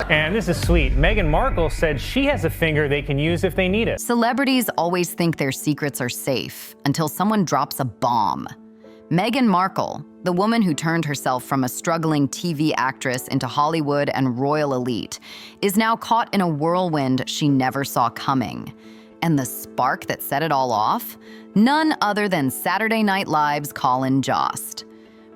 And this is sweet. Meghan Markle said she has a finger they can use if they need it. Celebrities always think their secrets are safe until someone drops a bomb. Meghan Markle, the woman who turned herself from a struggling TV actress into Hollywood and royal elite, is now caught in a whirlwind she never saw coming. And the spark that set it all off? None other than Saturday Night Live's Colin Jost.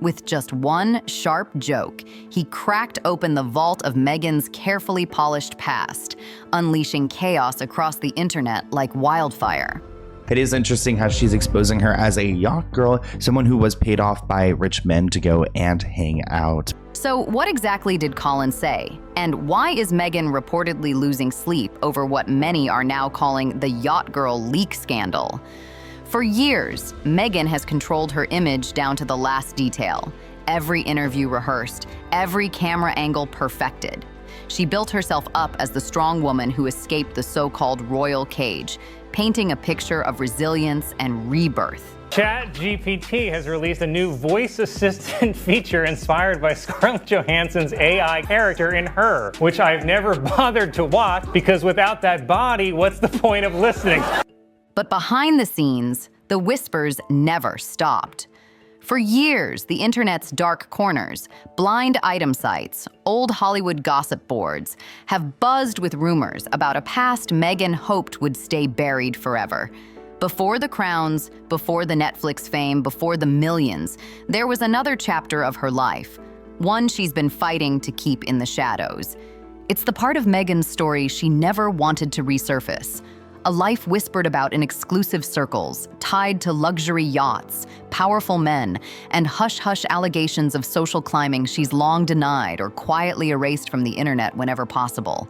With just one sharp joke, he cracked open the vault of Meghan's carefully polished past, unleashing chaos across the internet like wildfire. It is interesting how she's exposing her as a yacht girl, someone who was paid off by rich men to go and hang out. So what exactly did Colin say? And why is Meghan reportedly losing sleep over what many are now calling the yacht girl leak scandal? For years, Meghan has controlled her image down to the last detail. Every interview rehearsed, every camera angle perfected. She built herself up as the strong woman who escaped the so-called royal cage, painting a picture of resilience and rebirth. ChatGPT has released a new voice assistant feature inspired by Scarlett Johansson's AI character in Her, which I've never bothered to watch because without that body, what's the point of listening? But behind the scenes, the whispers never stopped. For years, the internet's dark corners, blind item sites, old Hollywood gossip boards have buzzed with rumors about a past Meghan hoped would stay buried forever. Before the crowns, before the Netflix fame, before the millions, there was another chapter of her life, one she's been fighting to keep in the shadows. It's the part of Meghan's story she never wanted to resurface. A life whispered about in exclusive circles, tied to luxury yachts, powerful men, and hush-hush allegations of social climbing she's long denied or quietly erased from the internet whenever possible.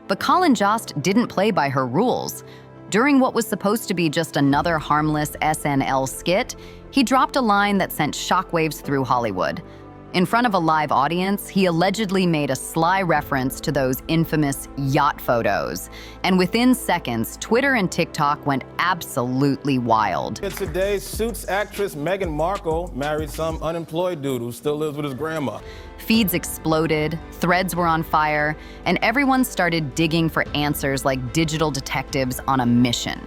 But Colin Jost didn't play by her rules. During what was supposed to be just another harmless SNL skit, he dropped a line that sent shockwaves through Hollywood. In front of a live audience, he allegedly made a sly reference to those infamous yacht photos. And within seconds, Twitter and TikTok went absolutely wild. Today, Suits actress Meghan Markle married some unemployed dude who still lives with his grandma. Feeds exploded, threads were on fire, and everyone started digging for answers like digital detectives on a mission.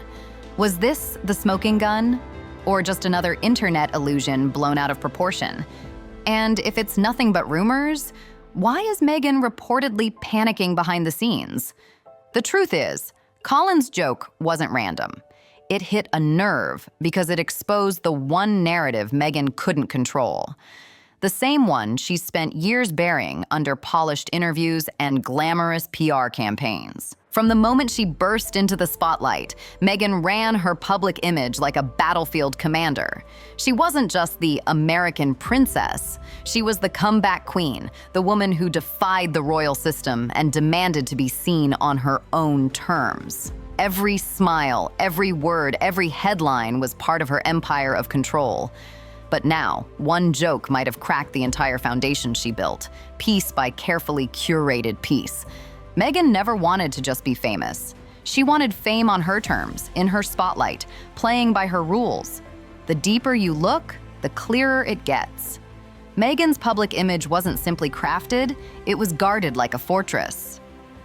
Was this the smoking gun? Or just another internet illusion blown out of proportion? And if it's nothing but rumors, why is Meghan reportedly panicking behind the scenes? The truth is, Colin's joke wasn't random. It hit a nerve because it exposed the one narrative Meghan couldn't control. The same one she spent years burying under polished interviews and glamorous PR campaigns. From the moment she burst into the spotlight, Meghan ran her public image like a battlefield commander. She wasn't just the American princess. She was the comeback queen, the woman who defied the royal system and demanded to be seen on her own terms. Every smile, every word, every headline was part of her empire of control. But now, one joke might have cracked the entire foundation she built, piece by carefully curated piece. Meghan never wanted to just be famous. She wanted fame on her terms, in her spotlight, playing by her rules. The deeper you look, the clearer it gets. Meghan's public image wasn't simply crafted, it was guarded like a fortress.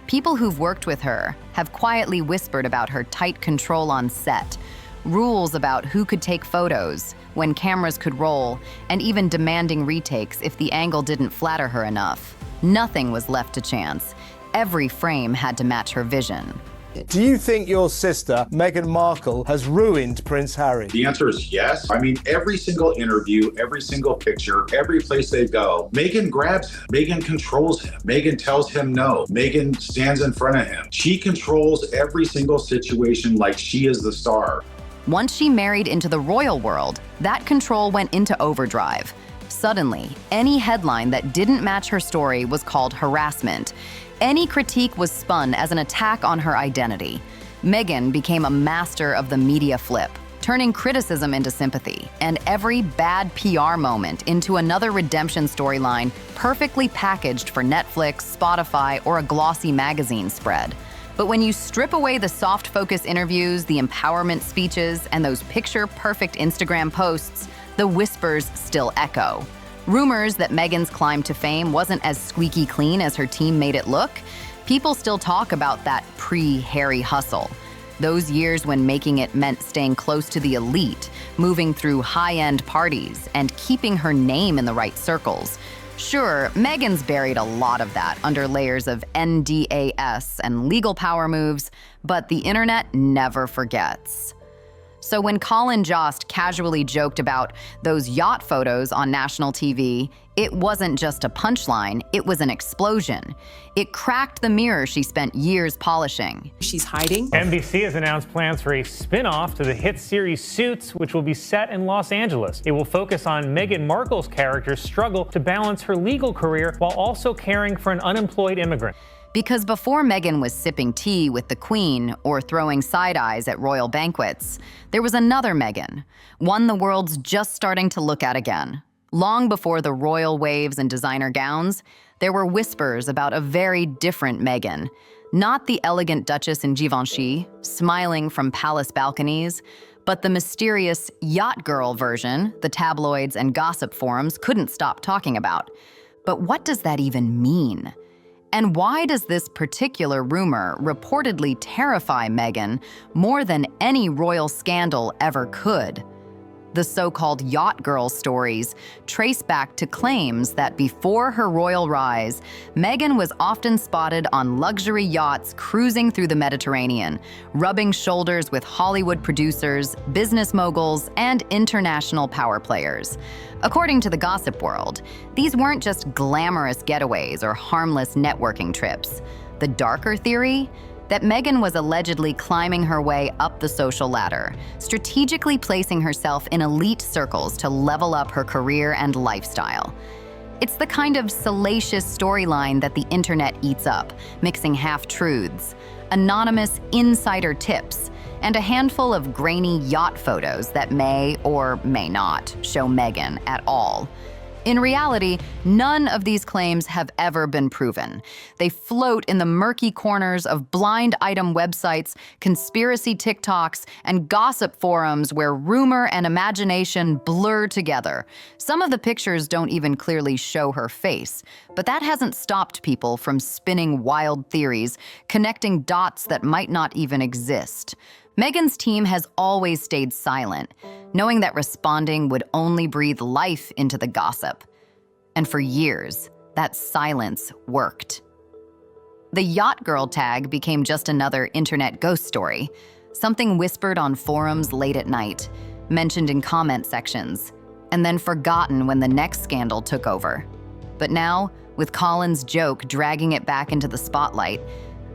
People who've worked with her have quietly whispered about her tight control on set, rules about who could take photos, when cameras could roll, and even demanding retakes if the angle didn't flatter her enough. Nothing was left to chance. Every frame had to match her vision. Do you think your sister, Meghan Markle, has ruined Prince Harry? The answer is yes. I mean, every single interview, every single picture, every place they go, Meghan grabs him. Meghan controls him. Meghan tells him no. Meghan stands in front of him. She controls every single situation like she is the star. Once she married into the royal world, that control went into overdrive. Suddenly, any headline that didn't match her story was called harassment. Any critique was spun as an attack on her identity. Meghan became a master of the media flip, turning criticism into sympathy, and every bad PR moment into another redemption storyline perfectly packaged for Netflix, Spotify, or a glossy magazine spread. But when you strip away the soft focus interviews, the empowerment speeches, and those picture-perfect Instagram posts, the whispers still echo. Rumors that Meghan's climb to fame wasn't as squeaky clean as her team made it look. People still talk about that pre-Harry hustle. Those years when making it meant staying close to the elite, moving through high-end parties, and keeping her name in the right circles. Sure, Meghan's buried a lot of that under layers of NDAS and legal power moves, but the internet never forgets. So when Colin Jost casually joked about those yacht photos on national TV, it wasn't just a punchline, it was an explosion. It cracked the mirror she spent years polishing. She's hiding. NBC has announced plans for a spin-off to the hit series Suits, which will be set in Los Angeles. It will focus on Meghan Markle's character's struggle to balance her legal career while also caring for an unemployed immigrant. Because before Meghan was sipping tea with the Queen or throwing side eyes at royal banquets, there was another Meghan, one the world's just starting to look at again. Long before the royal waves and designer gowns, there were whispers about a very different Meghan. Not the elegant Duchess in Givenchy, smiling from palace balconies, but the mysterious yacht girl version the tabloids and gossip forums couldn't stop talking about. But what does that even mean? And why does this particular rumor reportedly terrify Meghan more than any royal scandal ever could? The so-called yacht girl stories trace back to claims that before her royal rise, Meghan was often spotted on luxury yachts cruising through the Mediterranean, rubbing shoulders with Hollywood producers, business moguls, and international power players. According to the gossip world, these weren't just glamorous getaways or harmless networking trips. The darker theory? That Meghan was allegedly climbing her way up the social ladder, strategically placing herself in elite circles to level up her career and lifestyle. It's the kind of salacious storyline that the internet eats up, mixing half-truths, anonymous insider tips, and a handful of grainy yacht photos that may or may not show Meghan at all. In reality, none of these claims have ever been proven. They float in the murky corners of blind item websites, conspiracy TikToks, and gossip forums where rumor and imagination blur together. Some of the pictures don't even clearly show her face, but that hasn't stopped people from spinning wild theories, connecting dots that might not even exist. Meghan's team has always stayed silent, knowing that responding would only breathe life into the gossip. And for years, that silence worked. The yacht girl tag became just another internet ghost story, something whispered on forums late at night, mentioned in comment sections, and then forgotten when the next scandal took over. But now, with Colin's joke dragging it back into the spotlight,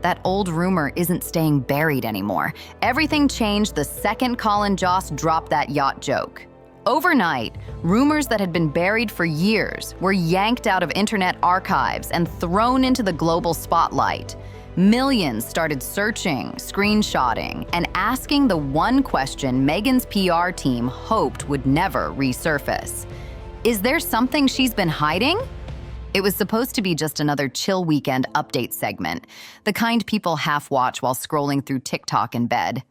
that old rumor isn't staying buried anymore. Everything changed the second Colin Jost dropped that yacht joke. Overnight, rumors that had been buried for years were yanked out of internet archives and thrown into the global spotlight. Millions started searching, screenshotting, and asking the one question Meghan's PR team hoped would never resurface. Is there something she's been hiding? It was supposed to be just another chill weekend update segment, the kind people half-watch while scrolling through TikTok in bed.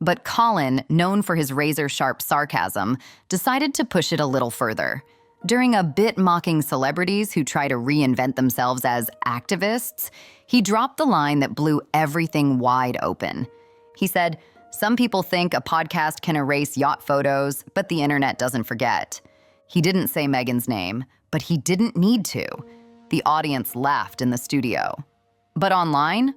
But Colin, known for his razor-sharp sarcasm, decided to push it a little further. During a bit mocking celebrities who try to reinvent themselves as activists, he dropped the line that blew everything wide open. He said, "Some people think a podcast can erase yacht photos, but the internet doesn't forget." He didn't say Meghan's name, but he didn't need to. The audience laughed in the studio. But online,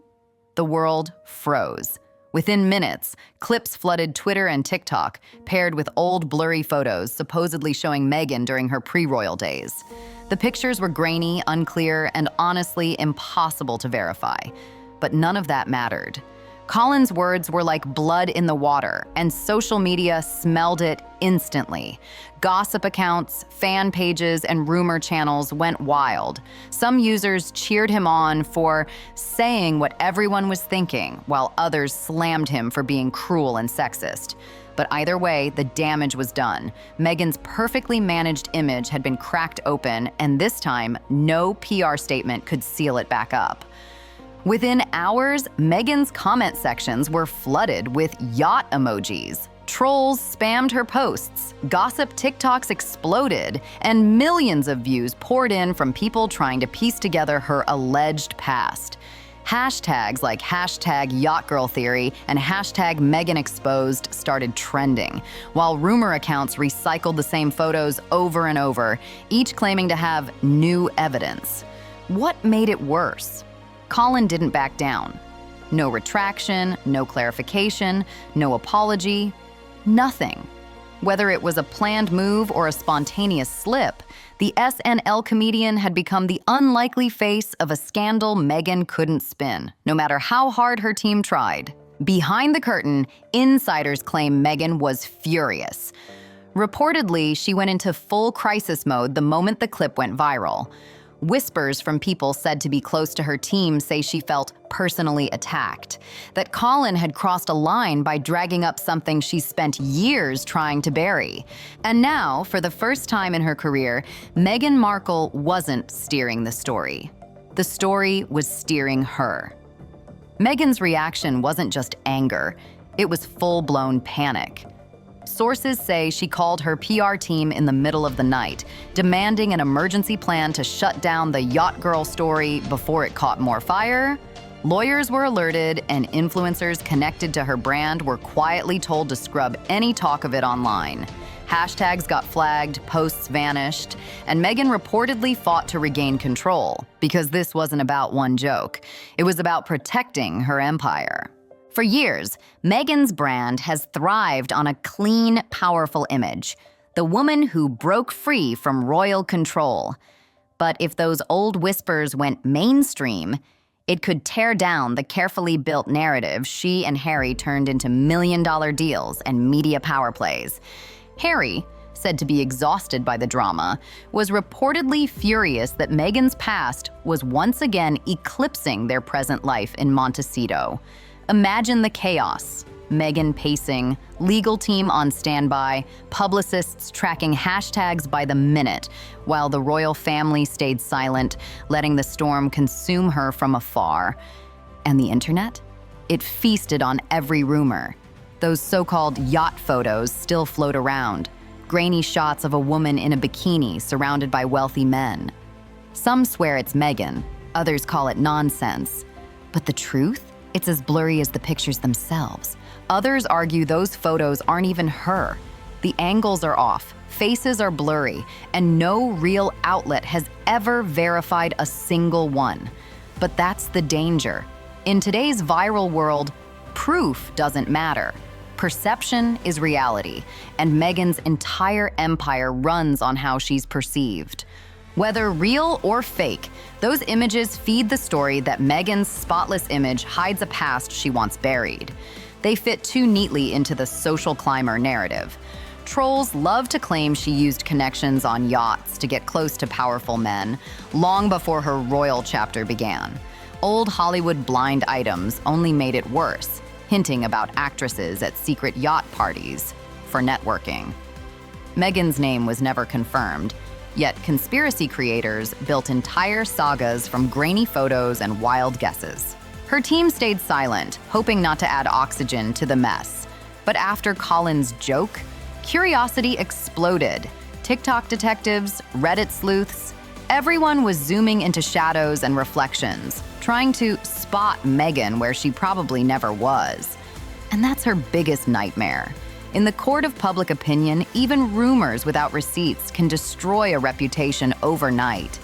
the world froze. Within minutes, clips flooded Twitter and TikTok, paired with old blurry photos supposedly showing Meghan during her pre-royal days. The pictures were grainy, unclear, and honestly impossible to verify. But none of that mattered. Colin's words were like blood in the water, and social media smelled it instantly. Gossip accounts, fan pages, and rumor channels went wild. Some users cheered him on for saying what everyone was thinking, while others slammed him for being cruel and sexist. But either way, the damage was done. Meghan's perfectly managed image had been cracked open, and this time, no PR statement could seal it back up. Within hours, Meghan's comment sections were flooded with yacht emojis. Trolls spammed her posts, gossip TikToks exploded, and millions of views poured in from people trying to piece together her alleged past. Hashtags like #YachtGirlTheory and #MeghanExposed started trending, while rumor accounts recycled the same photos over and over, each claiming to have new evidence. What made it worse? Colin didn't back down. No retraction, no clarification, no apology, nothing. Whether it was a planned move or a spontaneous slip, the SNL comedian had become the unlikely face of a scandal Meghan couldn't spin, no matter how hard her team tried. Behind the curtain, insiders claim Meghan was furious. Reportedly, she went into full crisis mode the moment the clip went viral. Whispers from people said to be close to her team say she felt personally attacked, that Colin had crossed a line by dragging up something she spent years trying to bury. And now, for the first time in her career, Meghan Markle wasn't steering the story. The story was steering her. Meghan's reaction wasn't just anger, it was full-blown panic. Sources say she called her PR team in the middle of the night, demanding an emergency plan to shut down the Yacht Girl story before it caught more fire. Lawyers were alerted, and influencers connected to her brand were quietly told to scrub any talk of it online. Hashtags got flagged, posts vanished, and Meghan reportedly fought to regain control, because this wasn't about one joke. It was about protecting her empire. For years, Meghan's brand has thrived on a clean, powerful image, the woman who broke free from royal control. But if those old whispers went mainstream, it could tear down the carefully built narrative she and Harry turned into million-dollar deals and media power plays. Harry, said to be exhausted by the drama, was reportedly furious that Meghan's past was once again eclipsing their present life in Montecito. Imagine the chaos. Meghan pacing, legal team on standby, publicists tracking hashtags by the minute, while the royal family stayed silent, letting the storm consume her from afar. And the internet? It feasted on every rumor. Those so-called yacht photos still float around, grainy shots of a woman in a bikini surrounded by wealthy men. Some swear it's Meghan, others call it nonsense. But the truth? It's as blurry as the pictures themselves. Others argue those photos aren't even her. The angles are off, faces are blurry, and no real outlet has ever verified a single one. But that's the danger. In today's viral world, proof doesn't matter. Perception is reality, and Meghan's entire empire runs on how she's perceived. Whether real or fake, those images feed the story that Meghan's spotless image hides a past she wants buried. They fit too neatly into the social climber narrative. Trolls love to claim she used connections on yachts to get close to powerful men, long before her royal chapter began. Old Hollywood blind items only made it worse, hinting about actresses at secret yacht parties for networking. Meghan's name was never confirmed, yet conspiracy creators built entire sagas from grainy photos and wild guesses. Her team stayed silent, hoping not to add oxygen to the mess. But after Colin's joke, curiosity exploded. TikTok detectives, Reddit sleuths, everyone was zooming into shadows and reflections, trying to spot Meghan where she probably never was. And that's her biggest nightmare. In the court of public opinion, even rumors without receipts can destroy a reputation overnight.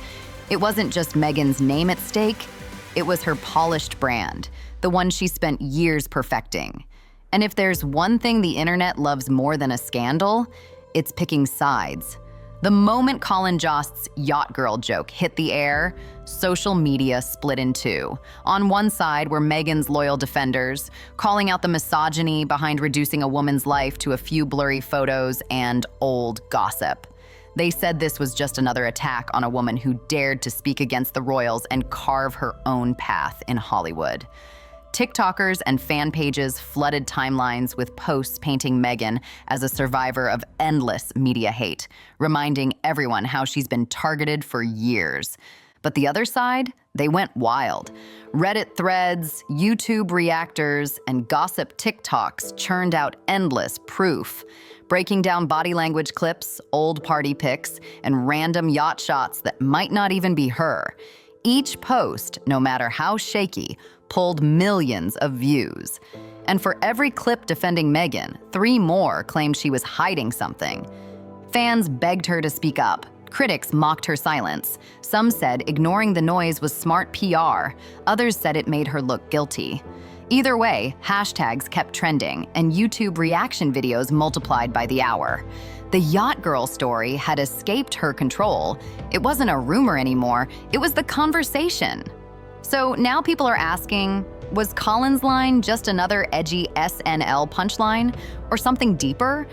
It wasn't just Meghan's name at stake, it was her polished brand, the one she spent years perfecting. And if there's one thing the internet loves more than a scandal, it's picking sides. The moment Colin Jost's Yacht Girl joke hit the air, social media split in two. On one side were Meghan's loyal defenders, calling out the misogyny behind reducing a woman's life to a few blurry photos and old gossip. They said this was just another attack on a woman who dared to speak against the royals and carve her own path in Hollywood. TikTokers and fan pages flooded timelines with posts painting Meghan as a survivor of endless media hate, reminding everyone how she's been targeted for years. But the other side, they went wild. Reddit threads, YouTube reactors, and gossip TikToks churned out endless proof, breaking down body language clips, old party pics, and random yacht shots that might not even be her. Each post, no matter how shaky, pulled millions of views. And for every clip defending Meghan, 3 more claimed she was hiding something. Fans begged her to speak up. Critics mocked her silence. Some said ignoring the noise was smart PR. Others said it made her look guilty. Either way, hashtags kept trending, and YouTube reaction videos multiplied by the hour. The Yacht Girl story had escaped her control. It wasn't a rumor anymore, it was the conversation. So now people are asking, was Colin's line just another edgy SNL punchline, or something deeper?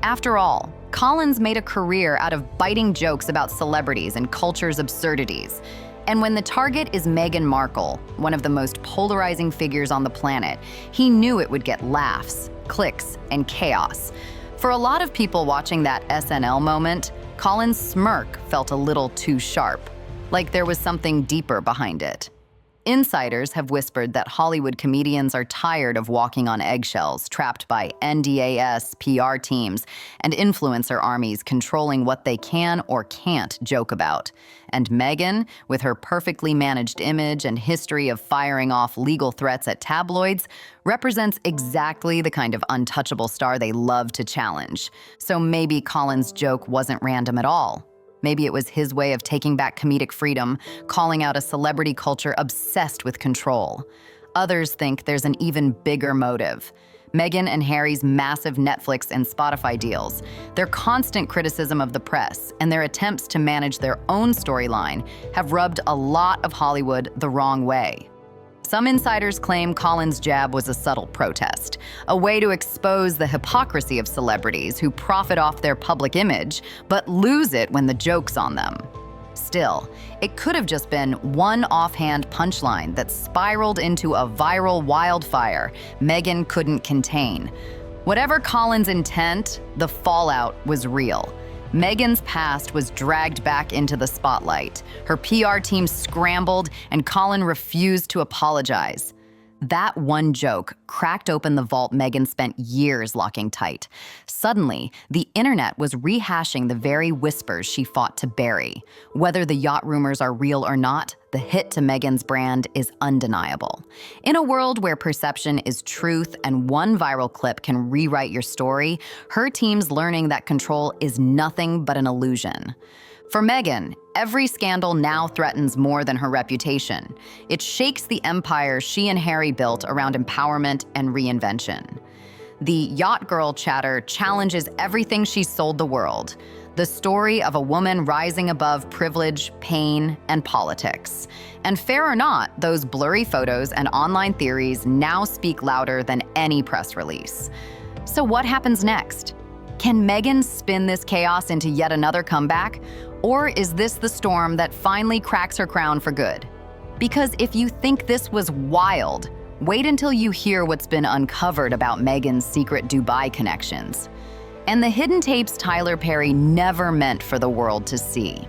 After all, Colin's made a career out of biting jokes about celebrities and culture's absurdities. And when the target is Meghan Markle, one of the most polarizing figures on the planet, he knew it would get laughs, clicks, and chaos. For a lot of people watching that SNL moment, Colin's smirk felt a little too sharp, like there was something deeper behind it. Insiders have whispered that Hollywood comedians are tired of walking on eggshells, trapped by NDAS, PR teams, and influencer armies controlling what they can or can't joke about. And Meghan, with her perfectly managed image and history of firing off legal threats at tabloids, represents exactly the kind of untouchable star they love to challenge. So maybe Colin's joke wasn't random at all. Maybe it was his way of taking back comedic freedom, calling out a celebrity culture obsessed with control. Others think there's an even bigger motive. Meghan and Harry's massive Netflix and Spotify deals, their constant criticism of the press, and their attempts to manage their own storyline have rubbed a lot of Hollywood the wrong way. Some insiders claim Colin's jab was a subtle protest, a way to expose the hypocrisy of celebrities who profit off their public image, but lose it when the joke's on them. Still, it could have just been one offhand punchline that spiraled into a viral wildfire Meghan couldn't contain. Whatever Colin's intent, the fallout was real. Meghan's past was dragged back into the spotlight. Her PR team scrambled, and Colin refused to apologize. That one joke cracked open the vault Meghan spent years locking tight. Suddenly, the internet was rehashing the very whispers she fought to bury. Whether the yacht rumors are real or not, the hit to Meghan's brand is undeniable. In a world where perception is truth and one viral clip can rewrite your story, her team's learning that control is nothing but an illusion. For Meghan, every scandal now threatens more than her reputation. It shakes the empire she and Harry built around empowerment and reinvention. The Yacht Girl chatter challenges everything she sold the world. The story of a woman rising above privilege, pain, and politics. And fair or not, those blurry photos and online theories now speak louder than any press release. So what happens next? Can Meghan spin this chaos into yet another comeback? Or is this the storm that finally cracks her crown for good? Because if you think this was wild, wait until you hear what's been uncovered about Meghan's secret Dubai connections. And the hidden tapes Tyler Perry never meant for the world to see.